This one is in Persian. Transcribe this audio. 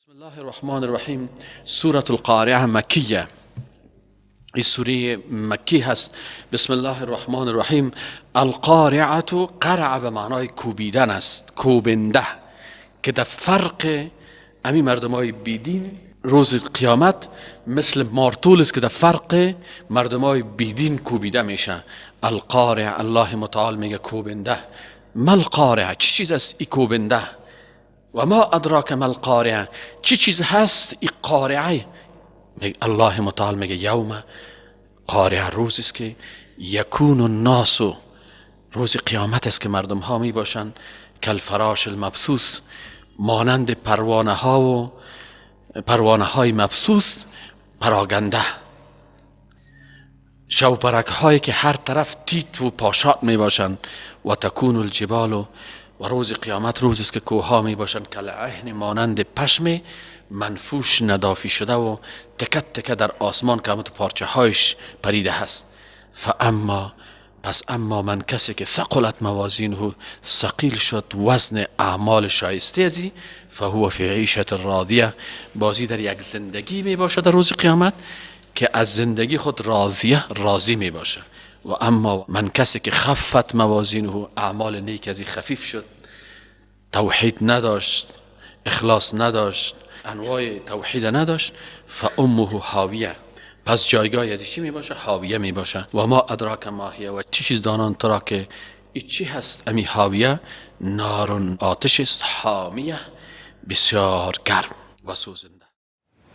بسم الله الرحمن الرحیم. سورة القارعه مکیه. این سوره مکی هست. بسم الله الرحمن الرحیم. القارعه قرع به معنای کوبیدن است، کوبنده، که در فرق امی مردمای بیدین روز قیامت مثل مارتول است که در فرق مردمای بیدین کوبیده میشه. القارعه، الله متعال میگه کوبنده. ما القارعه، چی چیز است ای کوبنده؟ و ما ادراک ما القارعه، چی چیز هست ای قارعه؟ الله متعال میگه یوم قارعه، روز است که یکون الناس، روز قیامت است که مردم ها می باشند کالفراش المبثوث، مانند پروانه های مبثوث، پراگنده، شوپرک هایی که هر طرف تیت و پاشات می باشند. و تکون الجبال، و روز قیامت روز است که کوه ها می باشند کالعهن، مانند پشم منفوش، ندافی شده و تکت تکه در آسمان که همت پارچه هایش پریده هست. پس اما من، کسی که ثقلت موازینه، ثقیل شد وزن اعمال شایسته ازی، فهو فی عیشة راضیه، بازی در یک زندگی می باشد در روز قیامت که از زندگی خود راضی می باشه. و اما من، کسی که خفت موازینه، اعمال نیک ازی خفیف شد، توحید نداشت، اخلاص نداشت، انواع توحید نداشت، فامه حاویه، پس جایگاه ازی چی می باشه؟ حاویه می باشه. و ما ادراک ما هیه، و چی چیز دانان ترا که ای چی هست امی حاویه؟ نارون، آتش است، حامیه، بسیار گرم و سوزنده.